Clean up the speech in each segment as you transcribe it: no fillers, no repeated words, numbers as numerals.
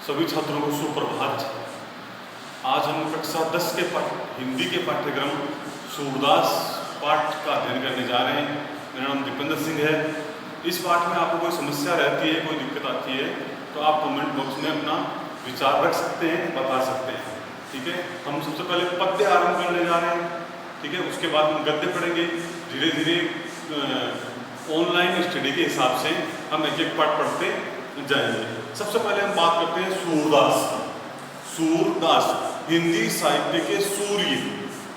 सभी छात्रों को सुप्रभात। आज हम कक्षा 10 के हिंदी के पाठ्यक्रम सूरदास पाठ का अध्ययन करने जा रहे हैं। मेरा नाम दीपेंद्र सिंह है। इस पाठ में आपको कोई समस्या रहती है, कोई दिक्कत आती है तो आप कमेंट बॉक्स में अपना विचार रख सकते हैं, बता सकते हैं। ठीक है, हम सबसे पहले पद्य आरंभ करने जा रहे हैं। ठीक है, उसके बाद हम गद्य पढ़ेंगे। धीरे धीरे ऑनलाइन स्टडी के हिसाब से हम एक एक पाठ पढ़ते जाएंगे। सबसे पहले हम बात करते हैं सूरदास। सूरदास हिंदी साहित्य के सूर्य,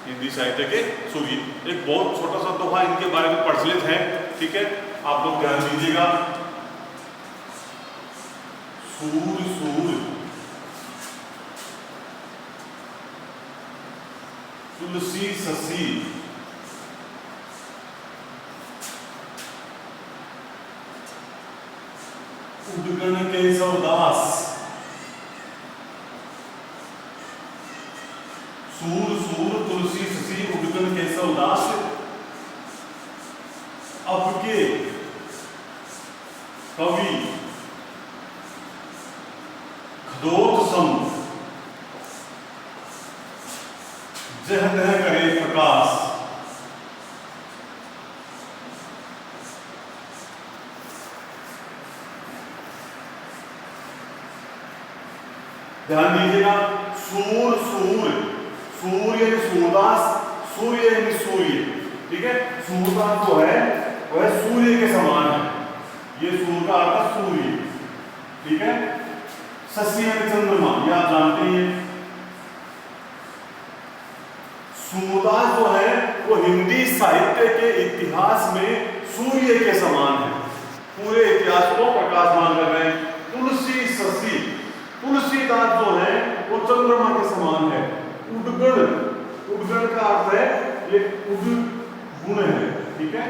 हिंदी साहित्य के सूर्य। एक बहुत छोटा सा दोहा इनके बारे में प्रचलित है। ठीक है, आप लोग ध्यान दीजिएगा। सूर सूर तुलसी ससी, उद्गण केशवदास। सूर सूर तुलसी ससी उद्गण केशवदास, अब के कवि खदोत सम, जह तह करे प्रकाश। ध्यान दीजिएगा। सूर सूर, सूर्य सूरदास, सूर्य यानी सूर्य। ठीक है, सूरदास जो है वह सूर्य के समान है। ये सूर्य का अर्थ सूर्य। ठीक है, शशि यानी चंद्रमा, ये आप जानते हैं। सूरदास जो है वो हिंदी साहित्य के इतिहास में सूर्य के समान है। पूरे इतिहास को प्रकाशमान कर रहे हैं। तुलसी शशि, तुलसीदास जो है वो चंद्रमा के समान है। उद्गण, उद्गण का अर्थ है ये उद्गुण है। ठीक है,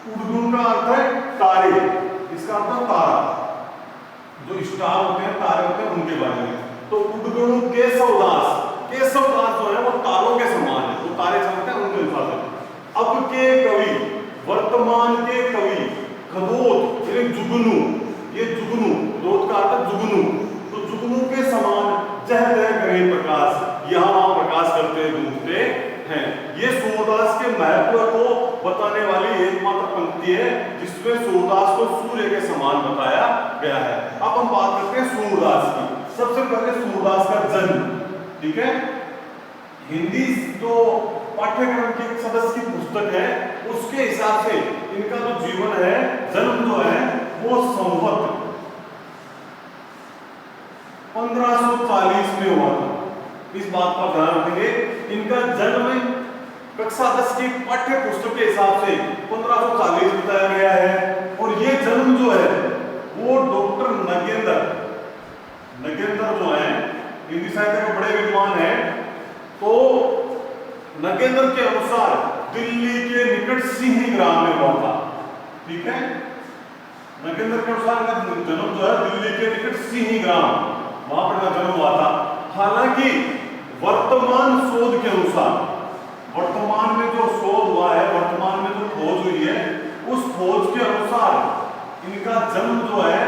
उद्गुण का अर्थ है तारे। इसका अर्थ है तारा, जो स्टार होते हैं, तारे होते हैं, उनके बारे में। तो उद्गुण केशवदास, केशवदास जो है वो तारों के समान है, वो तारे चमकते हैं उनके अनुसार है। अब के कवि, वर्तमान के कवि खदोत यानी जुगनू, ये जुगनू, दोत का अर्थ है जुगनू, तो जुगनू के समान जह तह करे प्रकाश, यहाँ वहां प्रकाश करते घूमते हैं। ये सूरदास के महत्व को बताने वाली एकमात्र पंक्ति है जिसमें सूरदास को सूर्य के समान बताया गया है। अब हम बात करते हैं सूरदास की। सबसे पहले सूरदास का जन्म। ठीक है, हिंदी जो पाठ्यक्रम के सदस्य की पुस्तक है उसके हिसाब से इनका जो जीवन है, जन्म जो है वो संवत 1540 में हुआ था। इस बात का ध्यान रखेंगे। इनका जन्म कक्षा 10 की पाठ्य पुस्तक के हिसाब से 1540 बताया गया है। और ये जन्म जो है वो डॉक्टर नगेंद्र, नगेंद्र जो है हिंदी साहित्य के बड़े विद्वान हैं, तो नगेंद्र के अनुसार दिल्ली के निकट सिंही ग्राम में हुआ था। ठीक है, नगेंद्र के अनुसार जन्म जो है दिल्ली के निकट सिंही ग्राम, वहां पर जन्म हुआ था। हालांकि वर्तमान शोध के अनुसार, वर्तमान में जो शोध हुआ है, वर्तमान में जो खोज हुई है, उस खोज के अनुसार इनका जन्म जो है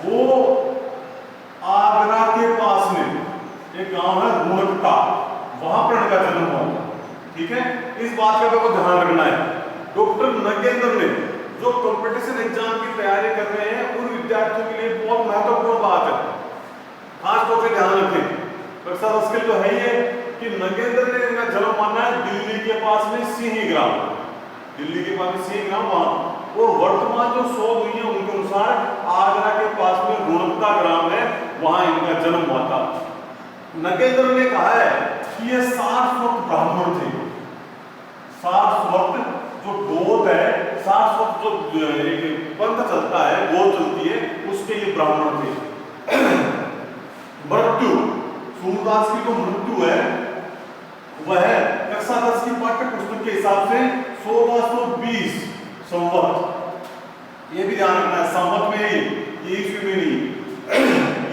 वो आगरा के पास में एक गांव है रुणकता, वहां पर इनका जन्म हुआ था। ठीक है, इस बात का आपको ध्यान रखना है। डॉक्टर नगेंद्र ने जो कंपटीशन एग्जाम की तैयारी कर रहे हैं उन विद्यार्थियों के लिए बहुत महत्वपूर्ण बात है, खास तौर से ध्यान रखें। कक्षा 10 के जो है ये कि नगेंद्र ने इनका जन्म माना है दिल्ली के पास में सिंही ग्राम, दिल्ली के पास में सिंही ग्राम वहां। और वर्तमान जो शोध हुई है उनके अनुसार आगरा के पास में रुणकता ग्राम है, वहां इनका जन्म हुआ था। नगेंद्र ने कहा है कि ये सारस्वत ब्राह्मण थे। सारस्वत जो गोद है, सारस्वत जो एक पंथ चलता है, गोद चलती है, उसके ये ब्राह्मण थे। मृत्यु, सूरदास की जो मृत्यु है वह कक्षा 10 की पाठ्य पुस्तक के हिसाब से 1620 संवत। ये भी ध्यान रखना है, संवत में ही, ईस्वी में नहीं।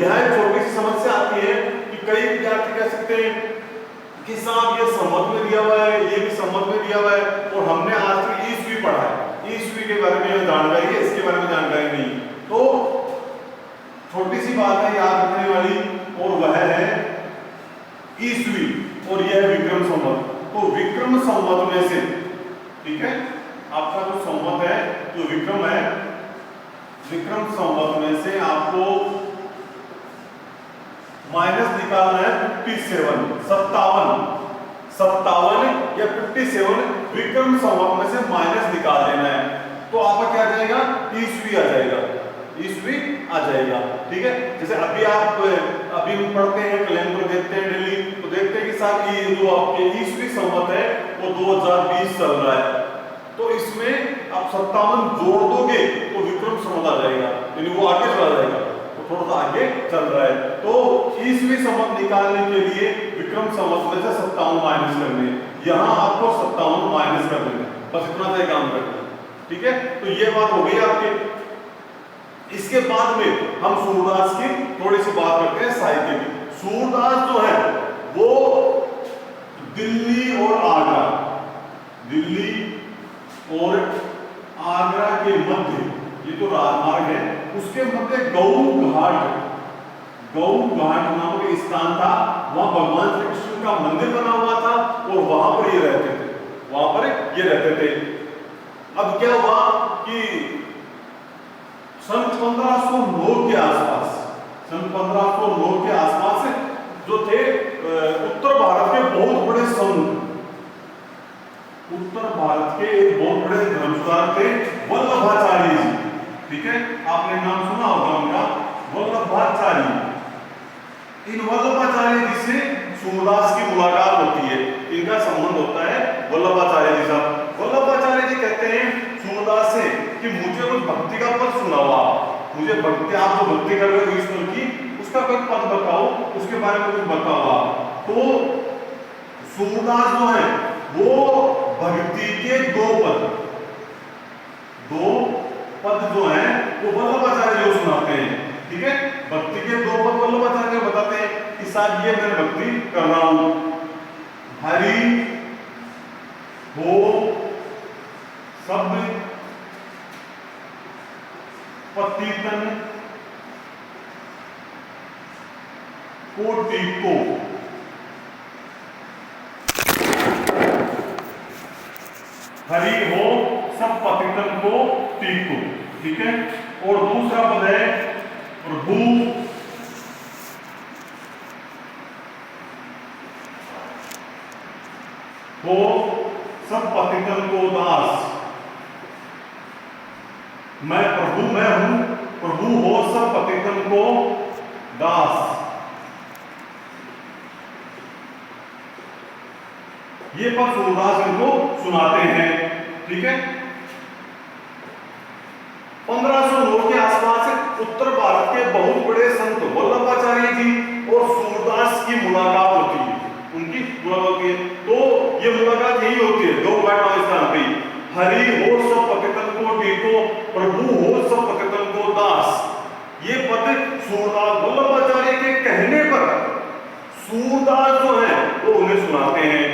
यह एक छोटी सी समस्या आती है कि कई विद्यार्थी कह सकते हैं कि साहब ये संवत में दिया हुआ है, ये भी संवत में दिया हुआ है, और हमने आज तक ईस्वी पढ़ा है, ईस्वी के बारे में जानकारी है, इसके बारे में जानकारी नहीं। तो छोटी सी बात है याद रखने वाली विक्रम संवत में से, ठीक है, आपका जो संवत है जो विक्रम है, विक्रम संवत में से आपको माइनस निकालना है 57, 57 या 57 विक्रम संवत में से माइनस निकाल देना है। तो आपका क्या आ जाएगा, ईस्वी आ जाएगा, ईस्वी आ जाएगा, ठीक है। जैसे अभी हम पढ़ते हैं, कैलेंडर देखते हैं डेली, तो देखते हैं कि साहब ये जो आपके ईस्वी संवत है वो 2020 चल रहा है, तो इसमें आप 57 जोड़ दोगे तो विक्रम संवत आ जाएगा, यानी वो आगे चला जाएगा, तो थोड़ा सा आगे चल रहा है। तो ईस्वी संवत निकालने के लिए विक्रम संवत में से 57 माइनस करने, यहाँ आपको 57 माइनस कर देना, बस इतना सा काम करना, ठीक है। तो ये बात हो गई आपके। इसके बाद में हम सूरदास की थोड़ी सी बात करते हैं साहित्य की। सूरदास जो है वो दिल्ली और आगरा, दिल्ली और आगरा के मध्य, ये जो राजमार्ग है उसके मध्य गऊ घाट नामक स्थान था, वहां भगवान श्री कृष्ण का मंदिर बना हुआ था और वहां पर ये रहते थे, वहां पर ये रहते थे। अब क्या हुआ कि सन 1509 के आसपास, सन 1509 के आसपास जो थे उत्तर भारत के बहुत बड़े संत, उत्तर भारत के एक बहुत बड़े धर्मसार थे वल्लभाचार्य जी, ठीक है, आपने नाम सुना होगा उनका, वल्लभाचार्य। इन वल्लभाचार्य जी से सूरदास की मुलाकात होती है, इनका संबंध होता है वल्लभाचार्य जी साहब। वल्लभाचार्य जी कहते हैं सूरदास से कि मुझे कुछ भक्ति का पद सुनाओ, मुझे भक्ति, आप जो भक्ति कर रहे हो ईश्वर की, उसका कोई पद बताओ, उसके बारे में कुछ बताओ आप। तो सूरदास जो है वो भक्ति के दो पद जो है वो वल्लभाचार्य जी सुनाते हैं, ठीक है। भक्ति के दो पद वल्लभाचार्य बताते हैं कि साहब ये मैं भक्ति कर रहा हूं, हरि हो सब पतितन कोटि को, हरि हो सब पतितन को टीको, ठीक है। और दूसरा पद है प्रभु हो सब पतितन को दास, मैं प्रभु मैं हूं, प्रभु हो सब पतितन को दास। ये पद सूरदास इनको सुनाते हैं, ठीक है। 1509 के आसपास उत्तर भारत के बहुत बड़े संत वल्लभाचार्य जी और सूरदास की मुलाकात होती है, उनकी मुलाकात होती है। तो ये मुलाकात यही होती है दो घाट स्थान पे, हरि हो सब पतितन को टीको, प्रभु हो सब पतितन को दास। ये पद सूरदास वल्लभाचार्य के कहने पर सूरदास जो है वो उन्हें सुनाते हैं।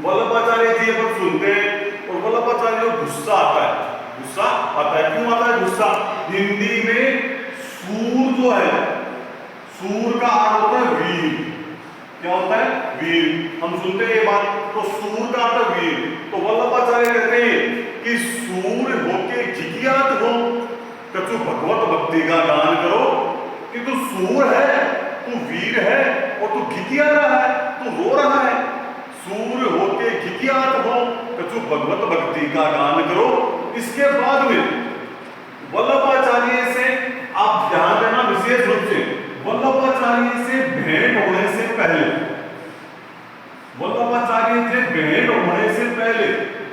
वल्लभाचार्य जी ये पद सुनते हैं और वल्लभाचार्य को गुस्सा आता है, गुस्सा आता है। क्यों आता है गुस्सा? हिंदी में सूर जो है, सूर का अर्थ होता है वीर। क्या होता है? वीर। हम सुनते हैं ये बात, तो सूर का अर्थ वीर। तो वल्लभाचार्य कहते हैं कि सूर होके जिज्ञात हो, कछु भगवत भक्ति का गान करो, कि तू सूर है, तू वीर है और तू घिघिया रहा है, तू रो रहा है। सूर होके घिघियात हो, कछु भगवत भक्ति का गान करो। इसके बाद में वल्लभाचार्य से आप ध्यान देना विशेष रूप से, वल्लभाचार्य से भेंट होने से पहले, वल्लभाचार्य से भेंट होने से पहले,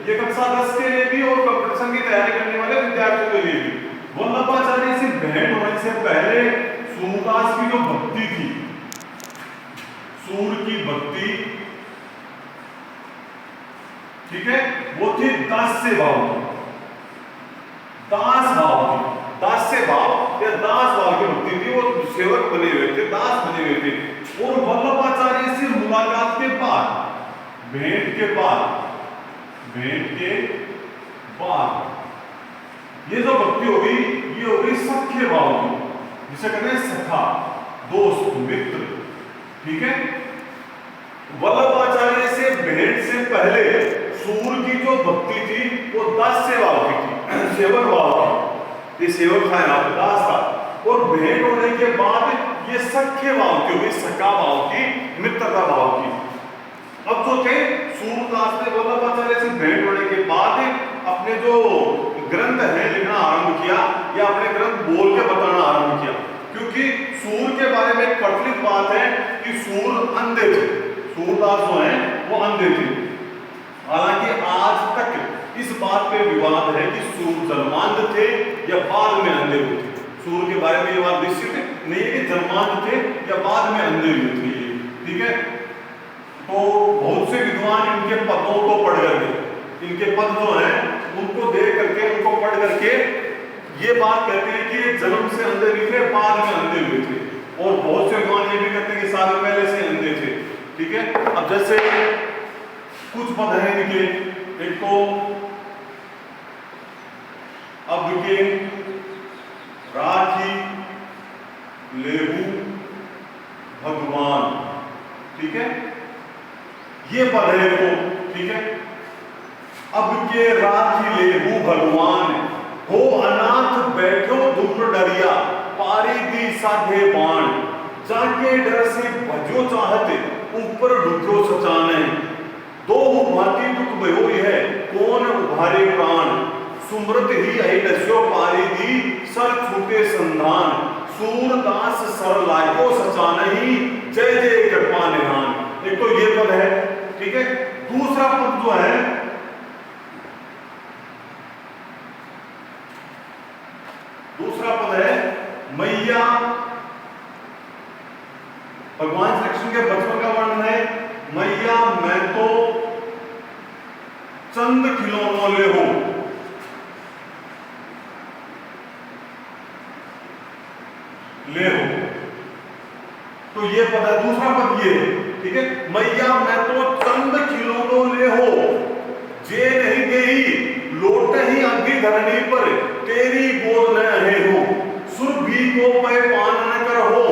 ये कक्षा 10 के लिए भी और कंपटीशन की तैयारी करने वाले विद्यार्थियों के लिए भी, वल्लभाचार्य से भेंट होने से पहले सूरदास की जो भक्ति थी, सूर की भक्ति, ठीक है, वो थी दास से भाव की, दास भाव की, दास से भाव या दास भाव की भक्ति थी। वो सेवक बने हुए थे, दास बने हुए थे। और वल्लभाचार्य से मुलाकात के बाद, भेंट के बाद, भेंट के बाद ये जो भक्ति हो गई, ये हो गई सख्य भाव की, जिसे कहते हैं सखा, दोस्त, मित्र, ठीक है। वल्लभाचार्य से भेंट से पहले सूर की जो भक्ति थी वो 10 सेवाओं की थी, सेवक भाव की, ये सेवक था यहाँ पे दास था। और भेंट होने के बाद ये सख्य भाव की होगी, सखा भाव की, मित्रता भाव की। अब जो थे सूरदास ने वल्लभाचार्य से भेंट होने के बाद अपने जो ग्रंथ है लिखना आरंभ किया, या अपने ग्रंथ बोल के बताना आरंभ किया। क्योंकि सूर के बारे में एक प्रचलित बात है कि सूर अंधे थे, सूरदास जो है वो अंधे थे। हालांकि आज तक इस बात पे विवाद है कि सूर जन्मांध थे या बाद में अंधे हुए थे। सूर के बारे में ये बात निश्चित नहीं है कि जन्मांध थे या बाद में अंधे हुए थे, ठीक है। तो बहुत से विद्वान इनके पदों को पढ़ करके, इनके पद जो है उनको देख करके, उनको पढ़ करके ये बात कहते हैं कि ये जन्म से अंधे नहीं थे, बाद में अंधे हुए थे। और बहुत से विद्वान ये भी कहते हैं कि साल पहले से अंधे थे, ठीक है। अब जैसे कुछ पद हैं इनके, एक तो अब के राखी लेहू भगवान, ठीक है, ये पद है तो, ठीक है। अब के राखी लेहू भगवान, हो अनाथ बैठो दुम्र डरिया, पारी दी साधे बाण, जाके डर से भजो चाहते, ऊपर डुजो सचाने, दो भांति दुख भयो है, कौन उभारे प्राण, सुमृत ही अहिलस्यो पारी दी, सर छूटे संधान, सूरदास सर लागो सचानहि, जय जय कृपा निधान। एक तो ये पद है, ठीक है। दूसरा पद जो है, दूसरा पद है मैया, भगवान श्री कृष्ण के बचपन का वर्णन है। मैया मैं तो चंद खिलौनों ले हो, ले हो, तो ये पद है। दूसरा पद ये, ठीक है, मैया मैं तो चंद खिलौनों ले हो, जे नहीं गई लोट ही अग्नि धरनी पर, तेरी गोद न रहे हो, सुरभि को पै पान न कर हो,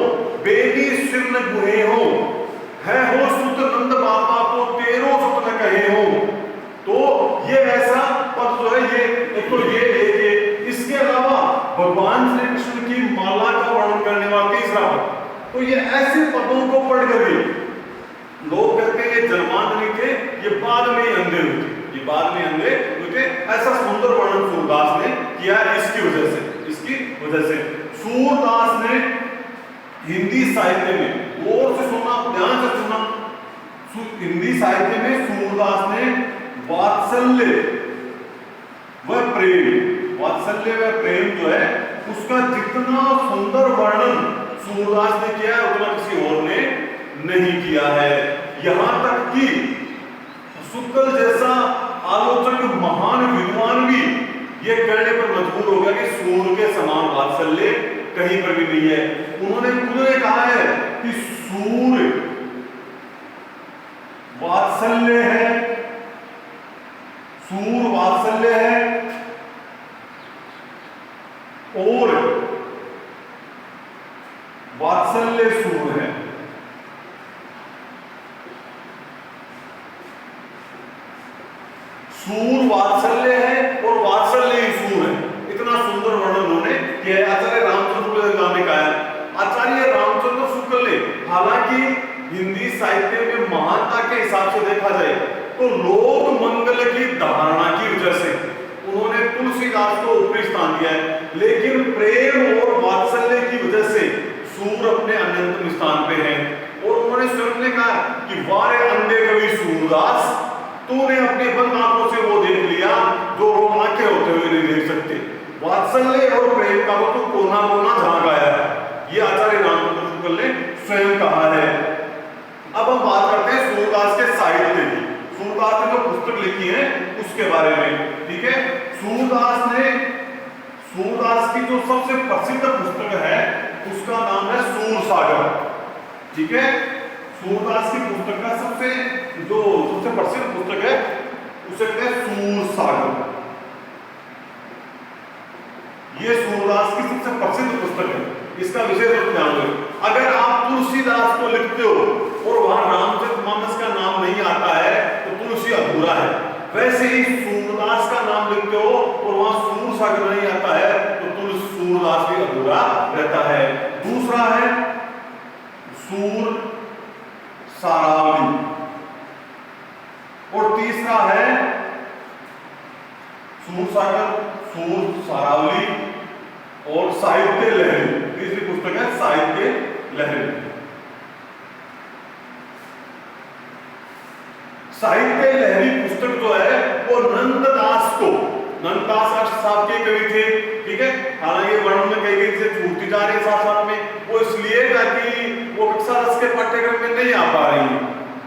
बेबी सिर न गुहे हो, है हो सुत नंद बाबा को तेरो सुत न कहे हो। तो ये ऐसा पद जो है, ये एक तो ये एक, इसके अलावा भगवान श्री कृष्ण की माला का वर्णन करने वाला तीसरा पद। तो ये ऐसे पदों को पढ़ करके लोग कहते हैं ये जन्मांध नहीं थे, ये बाद में अंधे हुए थे, ये बाद में अंधे हुए थे। ऐसा सुंदर वर्णन सूरदास ने किया है इसकी वजह से, इसकी वजह से। सूरदास ने हिंदी साहित्य में, गौर से सुनना, ध्यान से सुनना, हिंदी साहित्य में सूरदास ने वात्सल्य व प्रेम, वात्सल्य व प्रेम जो है उसका जितना सुंदर वर्णन सूरदास ने किया है उतना किसी और ने नहीं किया है। यहां तक कि शुक्ल जैसा आलोचक, महान विद्वान भी ये कहने पर मजबूर हो गया कि सूर के समान वात्सल्य कहीं पर भी नहीं है। उन्होंने खुद ने कहा है कि सूर वात्सल्य है, सूर वात्सल्य है और वात्सल्य सूर है। सूर वात्सल्य है और वात्सल्य ही सूर है। इतना सुंदर वर्णन उन्होंने किया है। आचार्य रामचंद्र शुक्ल ने कहा है। आचार्य रामचंद्र शुक्ल ने, हालांकि हिंदी साहित्य में महानता के हिसाब से देखा जाए तो लोक मंगल की धारणा की वजह से उन्होंने तुलसीदास को ऊपरी स्थान दिया है, लेकिन प्रेम और वात्सल्य की वजह से सूर अपने अनंतम स्थान पे है। और उन्होंने स्वयं ने कहा कि वारे अंधे कवि सूरदास, तूने अपनी बंद आंखों से वो देख लिया जो आंखें होते हुए नहीं देख सकते। वात्सल्य और प्रेम का वो तो कोना कोना झांक आया है, ये आचार्य रामचंद्र शुक्ल ने स्वयं कहा है। अब हम बात करते हैं सूरदास के साहित्य की, सूरदास ने जो पुस्तक लिखी है उसके बारे में, ठीक है। सूरदास की जो सबसे प्रसिद्ध पुस्तक है उसका नाम है सूर सागर, ठीक है। सूरदास की पुस्तक का सबसे प्रसिद्ध पुस्तक है उसे कहते हैं सूर सागर। ये सूरदास की सबसे प्रसिद्ध पुस्तक है, इसका विशेष रूप ध्यान दो। अगर आप तुलसीदास को लिखते हो और वहां रामचरितमानस का नाम नहीं आता है तो तुलसी अधूरा है। वैसे ही सूरदास का नाम लिखते हो और वहां सूर सागर नहीं आता है तो सूरदास भी अधूरा रहता है। दूसरा है सूर सारावली और तीसरा है सूर सागर, सूर सारावली और साहित्य लहरी। तीसरी पुस्तक है साहित्य लहरी। साहित्य लहरी पुस्तक जो है वो नंददास साहब के कवि थे, ठीक है। हालांकि वर्णन में कई से छूटती जा रही है साथ साथ में, वो इसलिए ताकि वो कक्षा 10 के पाठ्यक्रम में नहीं आ पा रही है,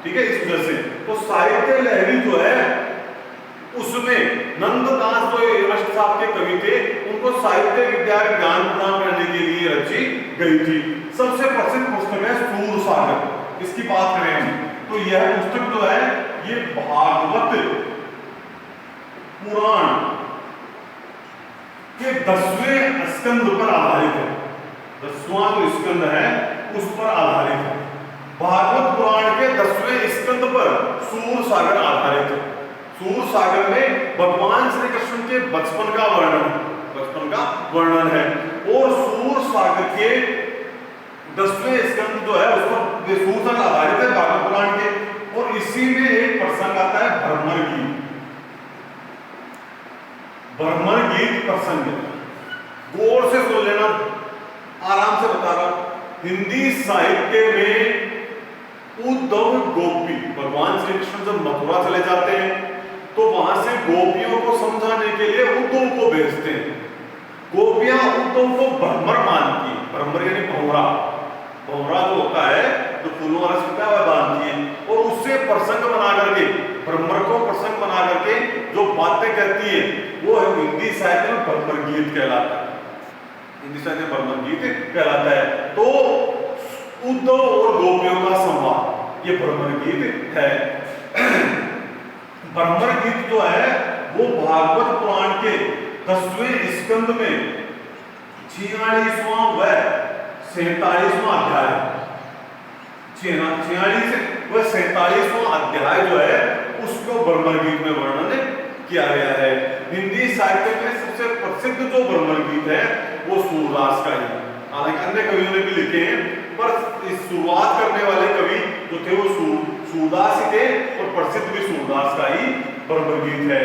ठीक है, इस वजह से। तो साहित्य लहरी जो है उसमें नंददास जो अष्ट साहब के कवि थे उनको साहित्य विद्या ज्ञान प्रदान करने के लिए रची गई थी। सबसे प्रसिद्ध पुस्तक है सूर सागर। इसकी बात करें हम तो यह पुस्तक जो है ये भागवत पुराण के 10वें स्कंद पर आधारित है। 10वां जो स्कंद है उस पर आधारित है। भागवत पुराण के 10वें स्कंद पर सूर सागर आधारित है। सूर सागर में भगवान श्री कृष्ण के बचपन का वर्णन है और सूर सागर के 10वें स्कंद जो है उस पर सूर सागर आधारित है भागवत पुराण के। और इसी में एक प्रसंग आता है भ्रमर गीत। भ्रमर गीत प्रसंग गौर से सुन लेना, आराम से बता रहा हूं। हिंदी साहित्य में उद्धव गोपी, भगवान श्री कृष्ण जब मथुरा चले जाते हैं तो वहां से गोपियों को समझाने के लिए उद्धव को भेजते हैं। गोपियां उद्धव को भ्रमर मानती है। भ्रमर यानी भंवरा, भंवरा जो होता है जो फूलों वाला होता है वह बांधती है और उससे प्रसंग बना करके, भ्रमर को प्रसंग बना करके जो बातें कहती है वो है हिंदी साहित्य में भ्रमर गीत कहलाता है। हिंदी साहित्य में भ्रमर गीत कहलाता है। तो उद्धव और गोपियों का संवाद ये भ्रमर गीत है। भ्रमर गीत जो है वो भागवत पुराण के 10वें स्कंद में 46वां व 47वां अध्याय, 46 व 47वां अध्याय जो है उसको भ्रमर गीत में वर्णन किया गया है। हिंदी साहित्य में सबसे प्रसिद्ध जो भ्रमर गीत है वो सूरदास का ही। हालांकि अन्य कवियों ने भी लिखे हैं पर इस शुरुआत करने वाले कवि जो थे वो सूरदास ही थे और प्रसिद्ध भी सूरदास का ही भ्रमर गीत है।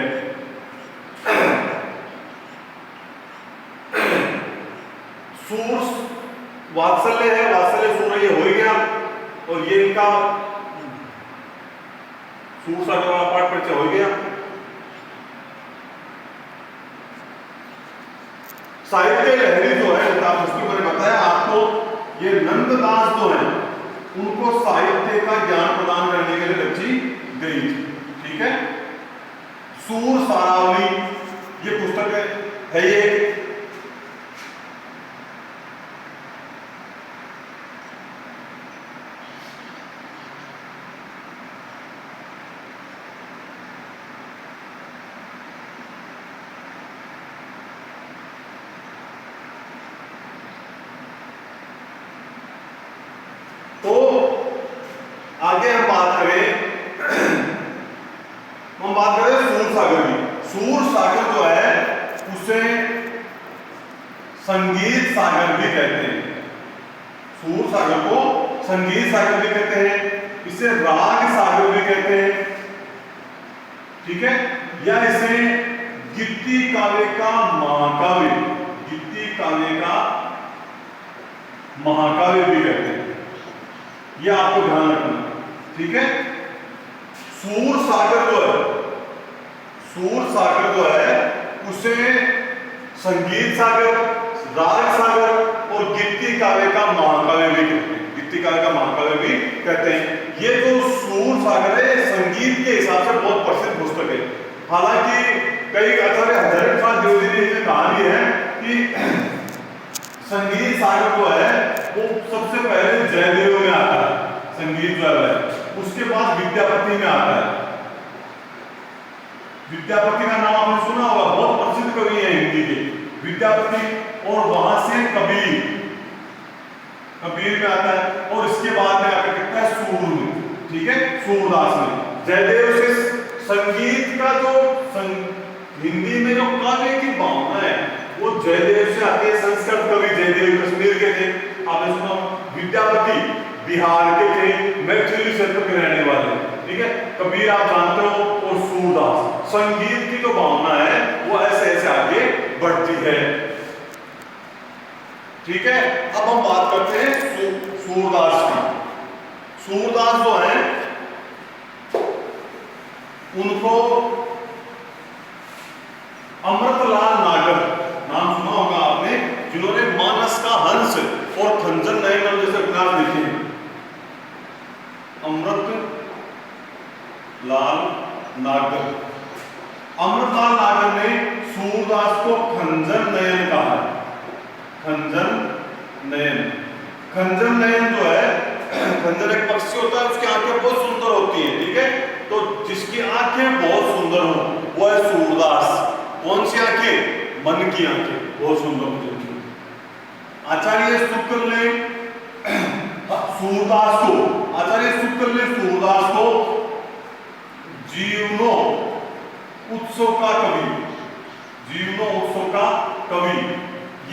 सूर वात्सल्य है, वात्सल्य सूर ये हो ही गया और ये इनका सूर सागर वाला पाठ परिचय हो गया। साहित्य लहरी जो है मैंने बताया आपको, ये नंददास जो है उनको साहित्य का ज्ञान प्रदान करने के लिए रची गई थी, ठीक है। सूर सारावली ये पुस्तक है ये तो आगे हम बात करें सूर सागर की। सूर सागर जो है उसे संगीत सागर भी कहते हैं। सूर सागर को संगीत सागर भी कहते हैं, इसे राग सागर भी कहते हैं, ठीक है। या इसे गित्ती काव्य का महाकाव्य, गित्ती काव्य का महाकाव्य भी कहते हैं। यह आपको ध्यान रखना, ठीक है। सूर सागर जो है उसे संगीत सागर, राग सागर और गित्ती काव्य का महाकाव्य भी कहते हैं। गित्ती काव्य का महाकाव्य भी कहते हैं। ये जो सूर सागर है संगीत के हिसाब से बहुत प्रसिद्ध पुस्तक है। हालांकि कई आचार्य हजारे प्रसाद द्विवेदी ने कहा भी है कि संगीत सागर जो है वो सबसे पहले जयदेव में आता है, संगीत जो है उसके बाद विद्यापति में आता है। विद्यापति का नाम आपने सुना होगा, बहुत प्रसिद्ध कवि है हिंदी के विद्यापति। और वहां से कबीर में आता है और इसके बाद में आकर कहता है सूर में, ठीक है, सूरदास में। जयदेव से संगीत का जो हिंदी में जो काव्य की भावना है वो जयदेव से आती है। संस्कृत कवि जयदेव कश्मीर के थे, आपने सुना। विद्यापति बिहार के थे, मैथिली क्षेत्र के रहने वाले, ठीक है। कबीर आप जानते हो, और सूरदास। संगीत की जो भावना है वो ऐसे ऐसे आगे बढ़ती है, ठीक है। अब हम बात करते हैं सूरदास की। सूरदास जो है उनको अमृतलाल नागर नाम सुना होगा आपने, जिन्होंने मानस का हंस और खंजर नयन जैसे उपन्यास लिखे हैं। अमृतलाल नागर, अमृतलाल नागर ने सूरदास को खंजर नयन कहा है। खंजर नयन, खंजर नयन जो है, खंजर एक पक्षी होता है, उसकी आंखें बहुत सुंदर होती हैं, ठीक है। तो जिसकी आंखें बहुत सुंदर हो वो है सूरदास। कौन सी आंखें? मन की आंखें बहुत सुंदर होती हैं। आचार्य शुक्ल ने सूरदास को, आचार्य शुक्ल ने सूरदास को जीवनो उत्सव का कवि, जीवनो उत्सव का कवि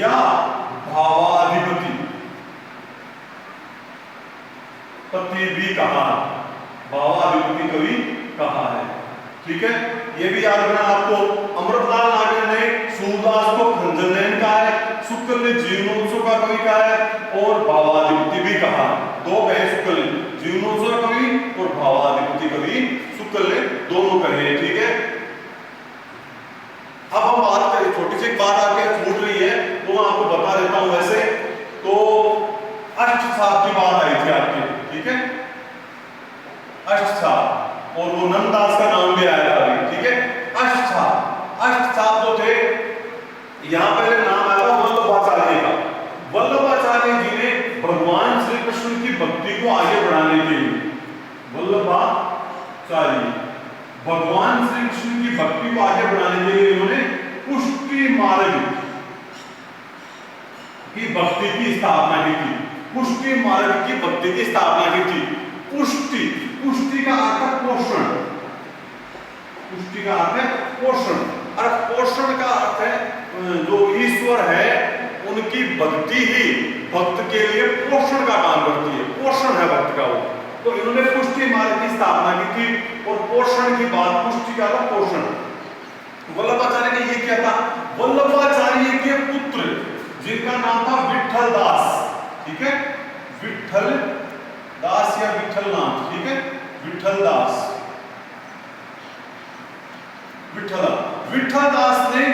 या भावाधिपति पति भी कहा, भावाधिपति कवि कहा है, ठीक है। ये भी याद रखना आपको। अमृतलाल नागर ने सूरदास को खंजर नयन कहा है, शुक्ल ने जीवनोत्सव का कवि कहा है और भावाधिपति भी कहा। दो कहे शुक्ल ने, जीवनोत्सव कवि और भावाधिपति कवि शुक्ल ने दोनों कहे, ठीक है। अब हम बात करें, छोटी सी बात आके छूट रही है तो मैं आपको बता देता हूं। वैसे तो अष्टसाप की बात आई थी आपकी, ठीक है। अष्टसाप, और वो नंददास का नाम भी आया था अभी, ठीक है। अष्टसाप, अष्टसाप जो थे, यहां पहले नाम आया वल्लभाचार्य का। वल्लभाचार्य जी ने भगवान श्री कृष्ण की भक्ति को आगे बढ़ाने के लिए, वल्लभाचार्य भगवान श्री कृष्ण की भक्ति को आगे बढ़ाने के लिए इन्होंने पुष्टि मार्ग की भक्ति की स्थापना की थी। पुष्टि मार्ग की भक्ति की स्थापना की थी। पुष्टि, पुष्टि का अर्थ है पोषण, पुष्टि का अर्थ है पोषण, और पोषण का अर्थ है जो ईश्वर है उनकी भक्ति ही भक्त के लिए पोषण का काम करती है, पोषण है भक्त का वो। तो इन्होंने पुष्टि मार्ग की स्थापना की थी, और पोषण की बात, पुष्टि का था पोषण। वल्लभाचार्य ने ये किया था। वल्लभाचार्य के पुत्र जिनका नाम था विठल दास, ठीक है, विठल दास या विठल नाम, ठीक है, विठल दास, विठल दास ने